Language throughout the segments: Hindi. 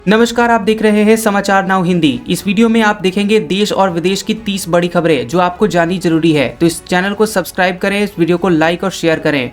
नमस्कार, आप देख रहे हैं समाचार नाउ हिंदी। इस वीडियो में आप देखेंगे देश और विदेश की 30 बड़ी खबरें जो आपको जाननी जरूरी है। तो इस चैनल को सब्सक्राइब करें, इस वीडियो को लाइक और शेयर करें।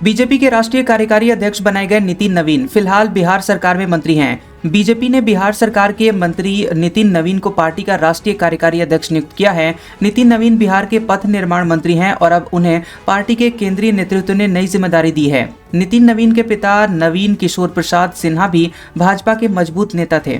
बीजेपी के राष्ट्रीय कार्यकारी अध्यक्ष बनाए गए नितिन नवीन फिलहाल बिहार सरकार में मंत्री हैं। बीजेपी ने बिहार सरकार के मंत्री नितिन नवीन को पार्टी का राष्ट्रीय कार्यकारी अध्यक्ष नियुक्त किया है। नितिन नवीन बिहार के पथ निर्माण मंत्री हैं और अब उन्हें पार्टी के केंद्रीय नेतृत्व ने नई जिम्मेदारी दी है। नितिन नवीन के पिता नवीन किशोर प्रसाद सिन्हा भी भाजपा के मजबूत नेता थे।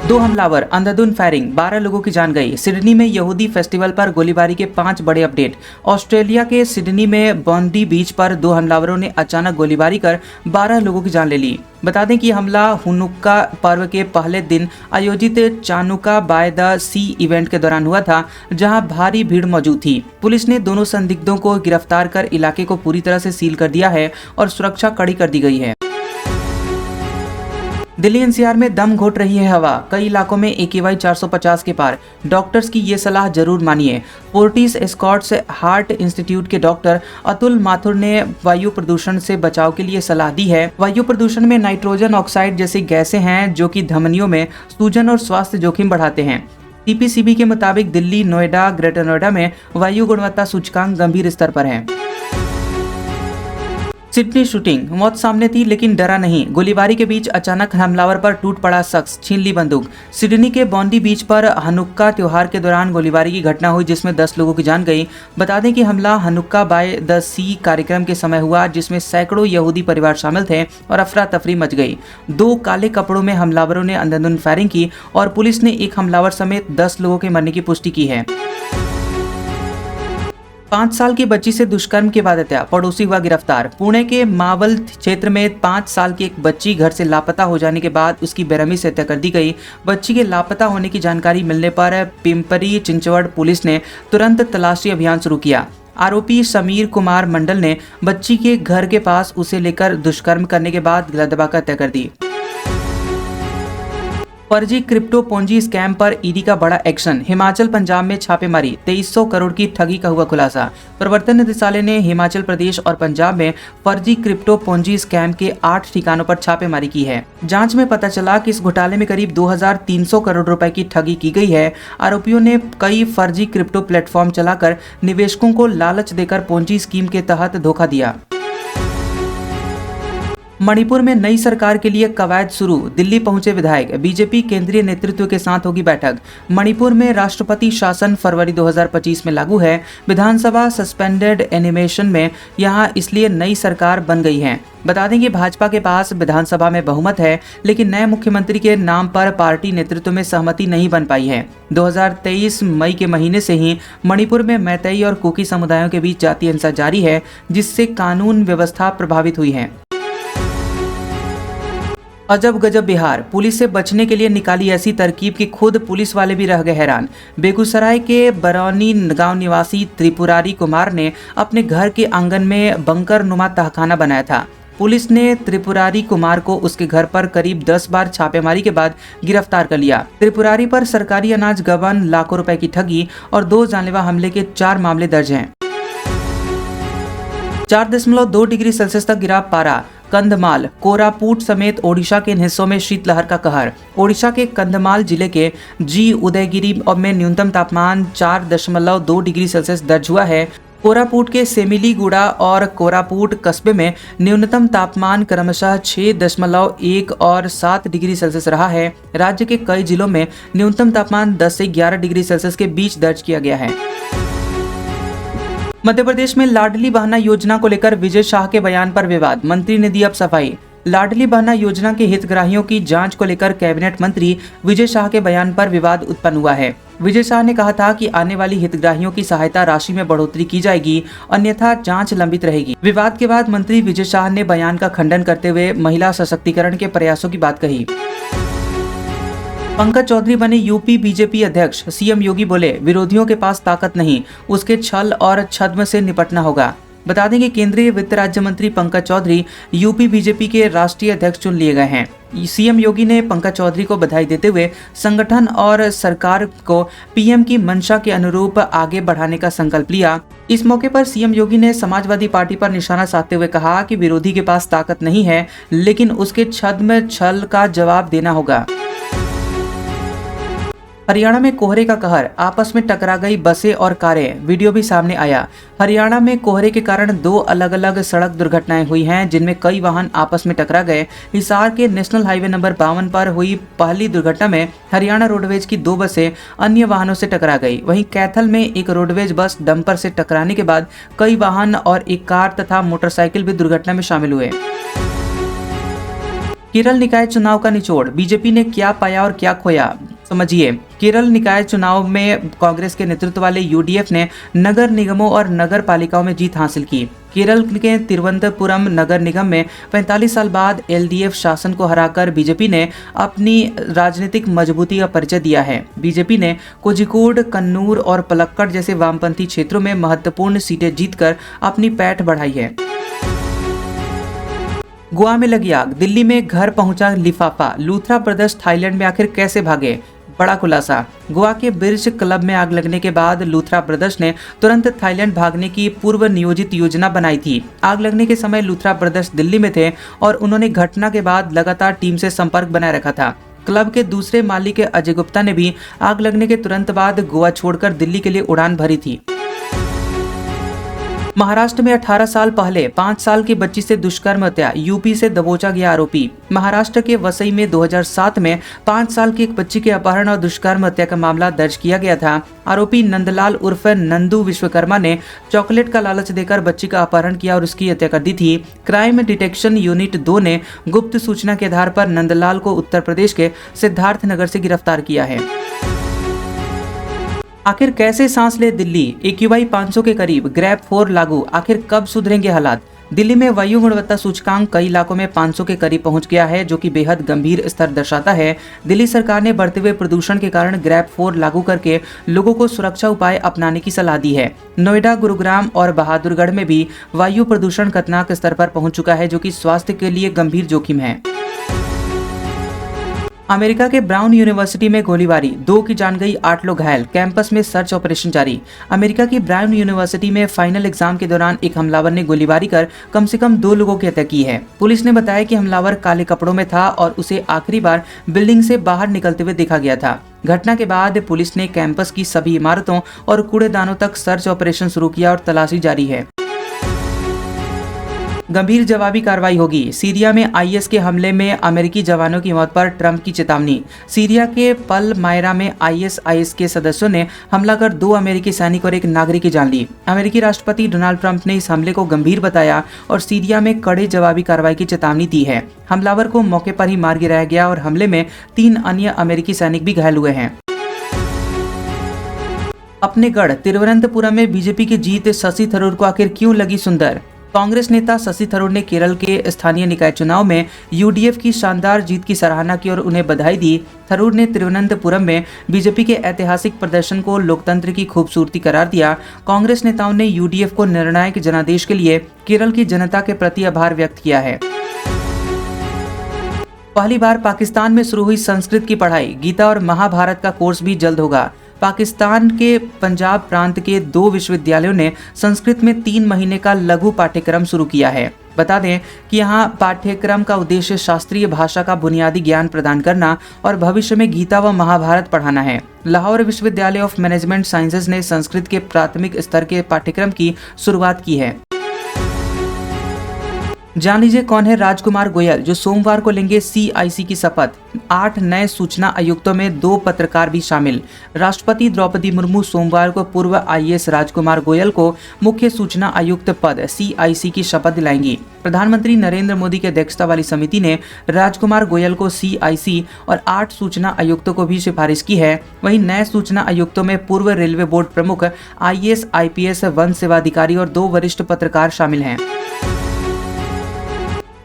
2 हमलावर, अंधाधुंध फायरिंग, 12 लोगों की जान गई। सिडनी में यहूदी फेस्टिवल पर गोलीबारी के 5 बड़े अपडेट। ऑस्ट्रेलिया के सिडनी में बॉन्डी बीच पर 2 हमलावरों ने अचानक गोलीबारी कर 12 लोगों की जान ले ली। बता दें कि हमला हुनुक्का पर्व के पहले दिन आयोजित चानुका बाय द सी इवेंट के दौरान हुआ था, जहां भारी भीड़ मौजूद थी। पुलिस ने दोनों संदिग्धों को गिरफ्तार कर इलाके को पूरी तरह से सील कर दिया है और सुरक्षा कड़ी कर दी गई है। दिल्ली एनसीआर में दम घोट रही है हवा। कई इलाकों में AQI 450 के पार। डॉक्टर्स की ये सलाह जरूर मानिए। फोर्टिस एस्कॉर्ट्स हार्ट इंस्टीट्यूट के डॉक्टर अतुल माथुर ने वायु प्रदूषण से बचाव के लिए सलाह दी है। वायु प्रदूषण में नाइट्रोजन ऑक्साइड जैसी गैसें हैं जो कि धमनियों में सूजन और स्वास्थ्य जोखिम बढ़ाते हैं। TPCB के मुताबिक दिल्ली, नोएडा, ग्रेटर नोएडा में वायु गुणवत्ता सूचकांक गंभीर स्तर पर है। सिडनी शूटिंग, मौत सामने थी लेकिन डरा नहीं। गोलीबारी के बीच अचानक हमलावर पर टूट पड़ा शख्स, छीन ली बंदूक। सिडनी के बॉन्डी बीच पर हनुक्का त्योहार के दौरान गोलीबारी की घटना हुई जिसमें 10 लोगों की जान गई। बता दें कि हमला हनुक्का बाय द सी कार्यक्रम के समय हुआ जिसमें सैकड़ों यहूदी परिवार शामिल थे और अफरा तफरी मच गई। 2 काले कपड़ों में हमलावरों ने अंधाधुंध फायरिंग की और पुलिस ने एक हमलावर समेत 10 लोगों के मरने की पुष्टि की है। 5 साल की बच्ची से दुष्कर्म के बाद हत्या, पड़ोसी हुआ गिरफ्तार। पुणे के मावल क्षेत्र में 5 साल की एक बच्ची घर से लापता हो जाने के बाद उसकी बेरहमी से हत्या कर दी गई। बच्ची के लापता होने की जानकारी मिलने पर पिंपरी चिंचवड़ पुलिस ने तुरंत तलाशी अभियान शुरू किया। आरोपी समीर कुमार मंडल ने बच्ची के घर के पास उसे लेकर दुष्कर्म करने के बाद गला दबाकर हत्या कर दी। फर्जी क्रिप्टो पोंजी स्कैम पर ईडी का बड़ा एक्शन। हिमाचल पंजाब में छापेमारी, 2300 करोड़ की ठगी का हुआ खुलासा। प्रवर्तन निदेशालय ने हिमाचल प्रदेश और पंजाब में फर्जी क्रिप्टो पोंजी स्कैम के 8 ठिकानों पर छापेमारी की है। जांच में पता चला कि इस घोटाले में करीब 2300 करोड़ रुपए की ठगी की गई है। आरोपियों ने कई फर्जी क्रिप्टो प्लेटफॉर्म चलाकर निवेशकों को लालच देकर पोंजी स्कीम के तहत धोखा दिया। मणिपुर में नई सरकार के लिए कवायद शुरू। दिल्ली पहुंचे विधायक, बीजेपी केंद्रीय नेतृत्व के साथ होगी बैठक। मणिपुर में राष्ट्रपति शासन फरवरी 2025 में लागू है। विधानसभा सस्पेंडेड एनिमेशन में यहां इसलिए नई सरकार बन गई है। बता दें कि भाजपा के पास विधानसभा में बहुमत है लेकिन नए मुख्यमंत्री के नाम पर पार्टी नेतृत्व में सहमति नहीं बन पाई है। 2023 मई के महीने से ही मणिपुर में मैतेई और कुकी समुदायों के बीच जातीय हिंसा जारी है जिससे कानून व्यवस्था प्रभावित हुई है। अजब गजब बिहार, पुलिस से बचने के लिए निकाली ऐसी तरकीब कि खुद पुलिस वाले भी रह गए हैरान। बेगूसराय के बरौनी गांव निवासी त्रिपुरारी कुमार ने अपने घर के आंगन में बंकर नुमा तहखाना बनाया था। पुलिस ने त्रिपुरारी कुमार को उसके घर पर करीब 10 बार छापेमारी के बाद गिरफ्तार कर लिया। त्रिपुरारी पर सरकारी अनाज गबन, लाखों रुपए की ठगी और 2 जानलेवा हमले के 4 मामले दर्ज हैं। 4.2 डिग्री सेल्सियस तक गिरा पारा। कंधमाल, कोरापुट समेत ओडिशा के इन हिस्सों में शीतलहर का कहर। ओडिशा के कंधमाल जिले के जी उदयगिरी में न्यूनतम तापमान 4.2 डिग्री सेल्सियस दर्ज हुआ है। कोरापुट के सेमिलीगुड़ा और कोरापुट कस्बे में न्यूनतम तापमान क्रमशः 6.1 और 7 डिग्री सेल्सियस रहा है। राज्य के कई जिलों में न्यूनतम तापमान 10 से 11 डिग्री सेल्सियस के बीच दर्ज किया गया है। मध्य प्रदेश में लाडली बहना योजना को लेकर विजय शाह के बयान पर विवाद, मंत्री ने दी अब सफाई। लाडली बहना योजना के हितग्राहियों की जांच को लेकर कैबिनेट मंत्री विजय शाह के बयान पर विवाद उत्पन्न हुआ है। विजय शाह ने कहा था कि आने वाली हितग्राहियों की सहायता राशि में बढ़ोतरी की जाएगी, अन्यथा जांच लंबित रहेगी। विवाद के बाद मंत्री विजय शाह ने बयान का खंडन करते हुए महिला सशक्तिकरण के प्रयासों की बात कही। पंकज चौधरी बने यूपी बीजेपी अध्यक्ष। सीएम योगी बोले, विरोधियों के पास ताकत नहीं, उसके छल और छद्म से निपटना होगा। बता दें कि केंद्रीय वित्त राज्य मंत्री पंकज चौधरी यूपी बीजेपी के राष्ट्रीय अध्यक्ष चुन लिए गए हैं। सीएम योगी ने पंकज चौधरी को बधाई देते हुए संगठन और सरकार को पीएम की मंशा के अनुरूप आगे बढ़ाने का संकल्प लिया। इस मौके पर सीएम योगी ने समाजवादी पार्टी पर निशाना साधते हुए कहा कि विरोधी के पास ताकत नहीं है, लेकिन उसके छद्म छल का जवाब देना होगा। हरियाणा में कोहरे का कहर, आपस में टकरा गई बसें और कारें, वीडियो भी सामने आया। हरियाणा में कोहरे के कारण 2 अलग अलग सड़क दुर्घटनाएं हुई हैं, जिनमें कई वाहन आपस में टकरा गए। हिसार के नेशनल हाईवे नंबर 52 पर हुई पहली दुर्घटना में हरियाणा रोडवेज की 2 बसें अन्य वाहनों से टकरा गई। वहीं कैथल में एक रोडवेज बस डंपर से टकराने के बाद कई वाहन और एक कार तथा मोटरसाइकिल भी दुर्घटना में शामिल हुए। केरल निकाय चुनाव का निचोड़, बीजेपी ने क्या पाया और क्या खोया, समझिए। केरल निकाय चुनाव में कांग्रेस के नेतृत्व वाले यूडीएफ ने नगर निगमों और नगर पालिकाओं में जीत हासिल की। केरल के तिरुवनंतपुरम नगर निगम में 45 साल बाद एलडीएफ शासन को हराकर बीजेपी ने अपनी राजनीतिक मजबूती का परिचय दिया है। बीजेपी ने कोझिकोड, कन्नूर और पलक्कड़ जैसे वामपंथी क्षेत्रों में महत्वपूर्ण सीटें जीतकर अपनी पैठ बढ़ाई है। गोवा में लगी आग, दिल्ली में घर पहुंचा लिफाफा, लूथरा ब्रदर्स थाईलैंड में आखिर कैसे भागे, बड़ा खुलासा। गोवा के बिर्ज क्लब में आग लगने के बाद लूथरा ब्रदर्स ने तुरंत थाईलैंड भागने की पूर्व नियोजित योजना बनाई थी। आग लगने के समय लूथरा ब्रदर्स दिल्ली में थे और उन्होंने घटना के बाद लगातार टीम से संपर्क बनाए रखा था। क्लब के दूसरे मालिक अजय गुप्ता ने भी आग लगने के तुरंत बाद गोवा छोड़कर दिल्ली के लिए उड़ान भरी थी। महाराष्ट्र में 18 साल पहले 5 साल की बच्ची से दुष्कर्म हत्या, यूपी से दबोचा गया आरोपी। महाराष्ट्र के वसई में 2007 में 5 साल की एक बच्ची के अपहरण और दुष्कर्म हत्या का मामला दर्ज किया गया था। आरोपी नंदलाल उर्फ नंदू विश्वकर्मा ने चॉकलेट का लालच देकर बच्ची का अपहरण किया और उसकी हत्या कर दी थी। क्राइम डिटेक्शन यूनिट 2 ने गुप्त सूचना के आधार पर नंदलाल को उत्तर प्रदेश के सिद्धार्थनगर से गिरफ्तार किया है। आखिर कैसे सांस ले दिल्ली, AQI 500 के करीब, ग्रैब 4 लागू, आखिर कब सुधरेंगे हालात। दिल्ली में वायु गुणवत्ता सूचकांक कई इलाकों में 500 के करीब पहुंच गया है, जो कि बेहद गंभीर स्तर दर्शाता है। दिल्ली सरकार ने बढ़ते हुए प्रदूषण के कारण ग्रैब 4 लागू करके लोगों को सुरक्षा उपाय अपनाने की सलाह दी है। नोएडा, गुरुग्राम और बहादुरगढ़ में भी वायु प्रदूषण खतरनाक स्तर पर पहुंच चुका है, जो कि स्वास्थ्य के लिए गंभीर जोखिम है। अमेरिका के ब्राउन यूनिवर्सिटी में गोलीबारी, 2 की जान गई, 8 लोग घायल, कैंपस में सर्च ऑपरेशन जारी। अमेरिका की ब्राउन यूनिवर्सिटी में फाइनल एग्जाम के दौरान एक हमलावर ने गोलीबारी कर कम से कम 2 लोगों की हत्या की है। पुलिस ने बताया कि हमलावर काले कपड़ों में था और उसे आखिरी बार बिल्डिंग से बाहर निकलते हुए देखा गया था। घटना के बाद पुलिस ने कैंपस की सभी इमारतों और कूड़ेदानों तक सर्च ऑपरेशन शुरू किया और तलाशी जारी है। गंभीर जवाबी कार्रवाई होगी, सीरिया में आईएस के हमले में अमेरिकी जवानों की मौत पर ट्रंप की चेतावनी। सीरिया के पलमायरा में आईएस के सदस्यों ने हमला कर 2 अमेरिकी सैनिक और एक नागरिक की जान ली। अमेरिकी राष्ट्रपति डोनाल्ड ट्रंप ने इस हमले को गंभीर बताया और सीरिया में कड़े जवाबी कार्रवाई की चेतावनी दी है। हमलावर को मौके पर ही मार गिराया गया और हमले में 3 अन्य अमेरिकी सैनिक भी घायल हुए हैं। अपने गढ़ तिरुवनंतपुरम में बीजेपी की जीत, शशि थरूर को आखिर क्यों लगी सुंदर। कांग्रेस नेता शशि थरूर ने केरल के स्थानीय निकाय चुनाव में यूडीएफ की शानदार जीत की सराहना की और उन्हें बधाई दी। थरूर ने तिरुवनंतपुरम में बीजेपी के ऐतिहासिक प्रदर्शन को लोकतंत्र की खूबसूरती करार दिया। कांग्रेस नेताओं ने यूडीएफ को निर्णायक जनादेश के लिए केरल की जनता के प्रति आभार व्यक्त किया है। पहली बार पाकिस्तान में शुरू हुई संस्कृत की पढ़ाई, गीता और महाभारत का कोर्स भी जल्द होगा। पाकिस्तान के पंजाब प्रांत के 2 विश्वविद्यालयों ने संस्कृत में 3 महीने का लघु पाठ्यक्रम शुरू किया है। बता दें कि यहाँ पाठ्यक्रम का उद्देश्य शास्त्रीय भाषा का बुनियादी ज्ञान प्रदान करना और भविष्य में गीता व महाभारत पढ़ाना है। लाहौर विश्वविद्यालय ऑफ मैनेजमेंट साइंसेज ने संस्कृत के प्राथमिक स्तर के पाठ्यक्रम की शुरुआत की है। जान लीजिए कौन है राजकुमार गोयल, जो सोमवार को लेंगे CIC की शपथ। 8 नए सूचना आयुक्तों में 2 पत्रकार भी शामिल। राष्ट्रपति द्रौपदी मुर्मू सोमवार को पूर्व IAS राजकुमार गोयल को मुख्य सूचना आयुक्त पद CIC की शपथ दिलाएंगी। प्रधानमंत्री नरेंद्र मोदी की अध्यक्षता वाली समिति ने राजकुमार गोयल को CIC और 8 सूचना आयुक्तों को भी सिफारिश की है। वहीं नए सूचना आयुक्तों में पूर्व रेलवे बोर्ड प्रमुख, IAS, IPS, वन सेवा अधिकारी और 2 वरिष्ठ पत्रकार शामिल हैं।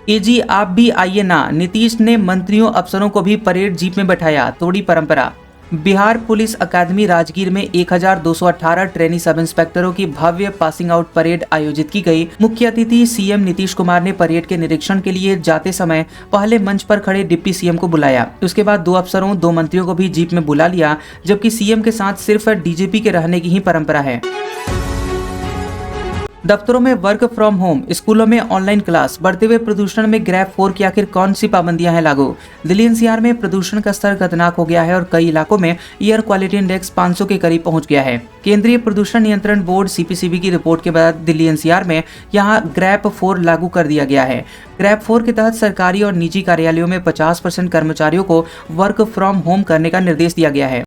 AG आप भी आइए ना, नीतीश ने मंत्रियों अफसरों को भी परेड जीप में बैठाया, तोड़ी परंपरा। बिहार पुलिस अकादमी राजगीर में 1218 ट्रेनी सब इंस्पेक्टरों की भव्य पासिंग आउट परेड आयोजित की गई। मुख्य अतिथि सीएम नीतीश कुमार ने परेड के निरीक्षण के लिए जाते समय पहले मंच पर खड़े डिप्टी सीएम को बुलाया। उसके बाद 2 अफसरों 2 मंत्रियों को भी जीप में बुला लिया, जबकि सीएम के साथ सिर्फ डीजीपी के रहने की ही परंपरा है। दफ्तरों में वर्क फ्रॉम होम, स्कूलों में ऑनलाइन क्लास, बढ़ते हुए प्रदूषण में ग्रेड 4 की आखिर कौन सी पाबंदियां हैं लागू? दिल्ली एनसीआर में प्रदूषण का स्तर खतरनाक हो गया है और कई इलाकों में एयर क्वालिटी इंडेक्स 500 के करीब पहुंच गया है। केंद्रीय प्रदूषण नियंत्रण बोर्ड सीपीसीबी की रिपोर्ट के बाद दिल्ली एनसीआर में यहां ग्रेड 4 लागू कर दिया गया है। ग्रेड 4 के तहत सरकारी और निजी कार्यालयों में 50% कर्मचारियों को वर्क फ्रॉम होम करने का निर्देश दिया गया है।